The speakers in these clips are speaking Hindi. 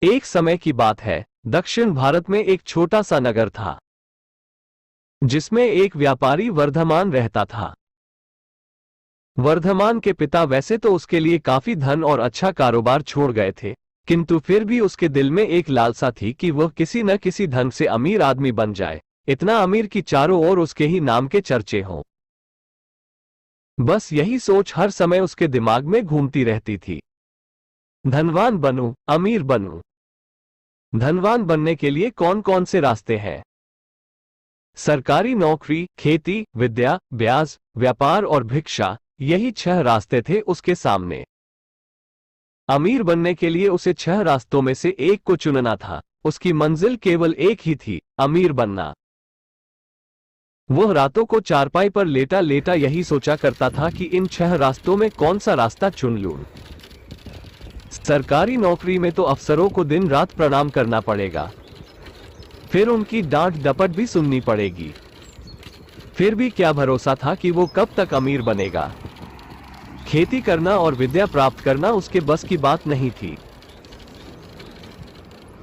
एक समय की बात है, दक्षिण भारत में एक छोटा सा नगर था जिसमें एक व्यापारी वर्धमान रहता था। वर्धमान के पिता वैसे तो उसके लिए काफी धन और अच्छा कारोबार छोड़ गए थे, किंतु फिर भी उसके दिल में एक लालसा थी कि वह किसी न किसी ढंग से अमीर आदमी बन जाए, इतना अमीर कि चारों ओर उसके ही नाम के चर्चे हों। बस यही सोच हर समय उसके दिमाग में घूमती रहती थी। धनवान बनूं, अमीर बनूं। धनवान बनने के लिए कौन कौन से रास्ते हैं? सरकारी नौकरी, खेती, विद्या, ब्याज, व्यापार और भिक्षा, यही 6 रास्ते थे उसके सामने। अमीर बनने के लिए उसे 6 रास्तों में से एक को चुनना था। उसकी मंजिल केवल एक ही थी, अमीर बनना। वह रातों को चारपाई पर लेटा लेटा यही सोचा करता था कि इन 6 रास्तों में कौन सा रास्ता चुन लूं। सरकारी नौकरी में तो अफसरों को दिन रात प्रणाम करना पड़ेगा, फिर उनकी डांट डपट भी सुननी पड़ेगी। फिर भी क्या भरोसा था कि वो कब तक अमीर बनेगा। खेती करना और विद्या प्राप्त करना उसके बस की बात नहीं थी।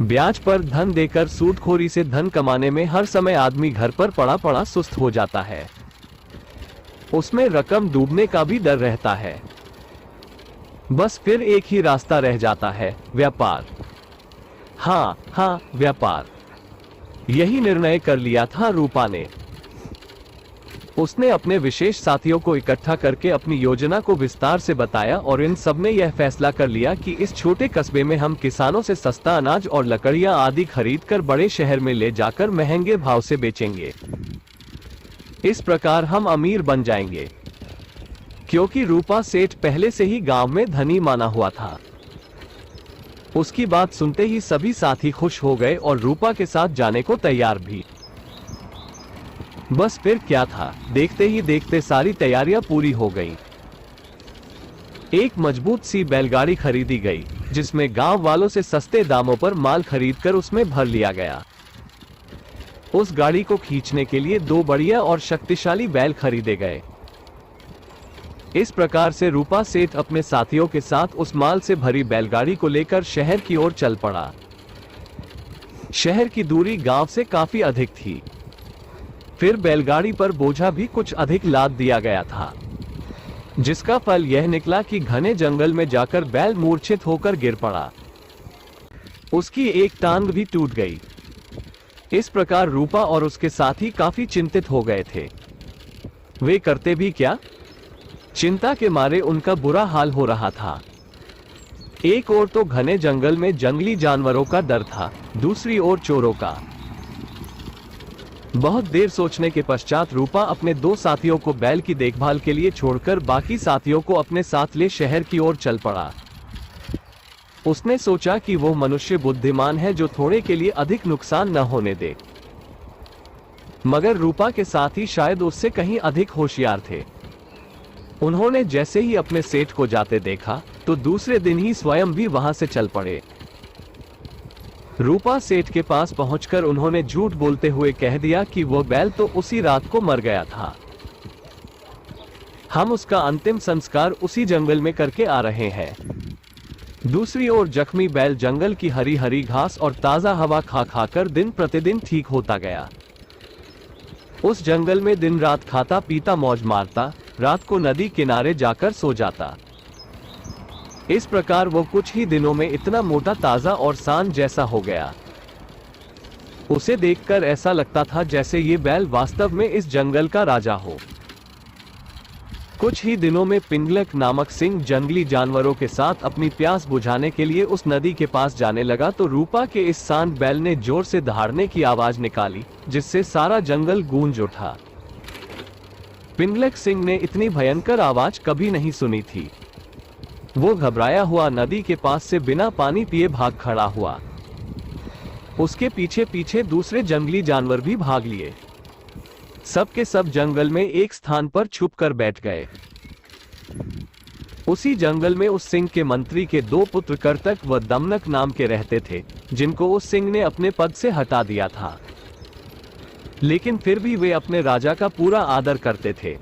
ब्याज पर धन देकर सूदखोरी से धन कमाने में हर समय आदमी घर पर पड़ा पड़ा सुस्त हो जाता है। उसमें रकम डूबने का भी डर रहता है। बस फिर एक ही रास्ता रह जाता है, व्यापार। हाँ, व्यापार। यही निर्णय कर लिया था रूपा ने। उसने अपने विशेष साथियों को इकट्ठा करके अपनी योजना को विस्तार से बताया और इन सब ने यह फैसला कर लिया कि इस छोटे कस्बे में हम किसानों से सस्ता अनाज और लकड़ियां आदि खरीदकर बड़े शहर में ले जाकर महंगे भाव से बेचेंगे। इस प्रकार हम अमीर बन जाएंगे। क्योंकि रूपा सेठ पहले से ही गांव में धनी माना हुआ था। उसकी बात सुनते ही सभी साथी खुश हो गए और रूपा के साथ जाने को तैयार भी। बस फिर क्या था, देखते ही देखते सारी तैयारियां पूरी हो गई। एक मजबूत सी बैलगाड़ी खरीदी गई, जिसमें गांव वालों से सस्ते दामों पर माल खरीदकर उसमें भर लिया गया। उस गाड़ी को खींचने के लिए 2 बढ़िया और शक्तिशाली बैल खरीदे गए। इस प्रकार से रूपा सेठ अपने साथियों के साथ उस माल से भरी बैलगाड़ी को लेकर शहर की ओर चल पड़ा। शहर की दूरी गांव से काफी अधिक थी। फिर बैलगाड़ी पर बोझा भी कुछ अधिक लाद दिया गया था, जिसका फल यह निकला कि घने जंगल में जाकर बैल मूर्छित होकर गिर पड़ा। उसकी एक टांग भी टूट गई। इस प्रकार रूपा और उसके साथी काफी चिंतित हो गए थे। वे करते भी क्या? चिंता के मारे उनका बुरा हाल हो रहा था। एक ओर तो घने जंगल में जंगली जानवरों का डर था, दूसरी ओर चोरों का। बहुत देर सोचने के पश्चात रूपा अपने 2 साथियों को बैल की देखभाल के लिए छोड़कर बाकी साथियों को अपने साथ ले शहर की ओर चल पड़ा। उसने सोचा कि वो मनुष्य बुद्धिमान है जो थोड़े के लिए अधिक नुकसान न होने दे। मगर रूपा के साथी शायद उससे कहीं अधिक होशियार थे। उन्होंने जैसे ही अपने सेठ को जाते देखा तो दूसरे दिन ही स्वयं भी वहां से चल पड़े। रूपा सेठ के पास पहुंचकर उन्होंने झूठ बोलते हुए कह दिया कि वो बैल तो उसी रात को मर गया था। हम उसका अंतिम संस्कार उसी जंगल में करके आ रहे हैं। दूसरी ओर जख्मी बैल जंगल की हरी हरी घास और ताजा हवा खा खाकर दिन प्रतिदिन ठीक होता गया। उस जंगल में दिन रात खाता पीता मौज मारता, रात को नदी किनारे जाकर सो जाता। इस प्रकार वो कुछ ही दिनों में इतना मोटा ताजा और सान जैसा हो गया। उसे देखकर ऐसा लगता था जैसे ये बैल वास्तव में इस जंगल का राजा हो। कुछ ही दिनों में पिंगलक नामक सिंह जंगली जानवरों के साथ अपनी प्यास बुझाने के लिए उस नदी के पास जाने लगा तो रूपा के इस सांड बैल ने जोर से दहाड़ने की आवाज निकाली, जिससे सारा जंगल गूंज उठा। पिंगलक सिंह ने इतनी भयंकर आवाज कभी नहीं सुनी थी। वो घबराया हुआ नदी के पास से बिना पानी पिए भाग खड़ा हुआ। उसके पीछे पीछे दूसरे जंगली जानवर भी भाग लिए। सब के सब जंगल में एक स्थान पर छुप कर बैठ गए। उसी जंगल में उस सिंह के मंत्री के 2 पुत्र करतक व दमनक नाम के रहते थे, जिनको उस सिंह ने अपने पद से हटा दिया था। लेकिन फिर भी वे अपने राजा का पूरा आदर करते थे।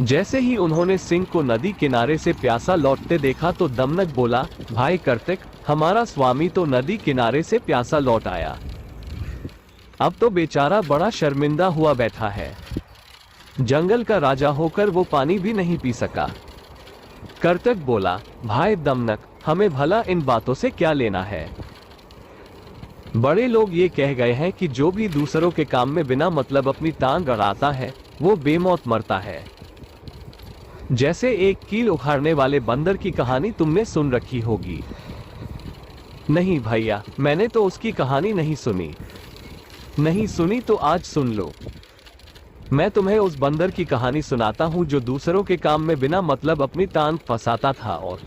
जैसे ही उन्होंने सिंह को नदी किनारे से प्यासा लौटते देखा तो दमनक बोला, भाई कार्तिक, हमारा स्वामी तो नदी किनारे से प्यासा लौट आया। अब तो बेचारा बड़ा शर्मिंदा हुआ बैठा है। जंगल का राजा होकर वो पानी भी नहीं पी सका। कार्तिक बोला, भाई दमनक, हमें भला इन बातों से क्या लेना है। बड़े लोग ये कह गए हैं कि जो भी दूसरों के काम में बिना मतलब अपनी टांग अड़ाता है वो बेमौत मरता है। जैसे एक कील उखाड़ने वाले बंदर की कहानी तुमने सुन रखी होगी। नहीं भैया, मैंने तो उसकी कहानी नहीं सुनी। नहीं सुनी तो आज सुन लो। मैं तुम्हें उस बंदर की कहानी सुनाता हूं जो दूसरों के काम में बिना मतलब अपनी टांग फंसाता था। और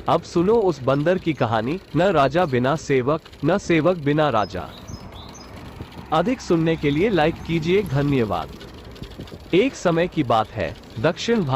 अब सुनो उस बंदर की कहानी, न राजा बिना सेवक, न सेवक बिना राजा। अधिक सुनने के लिए लाइक कीजिए। धन्यवाद। एक समय की बात है, दक्षिण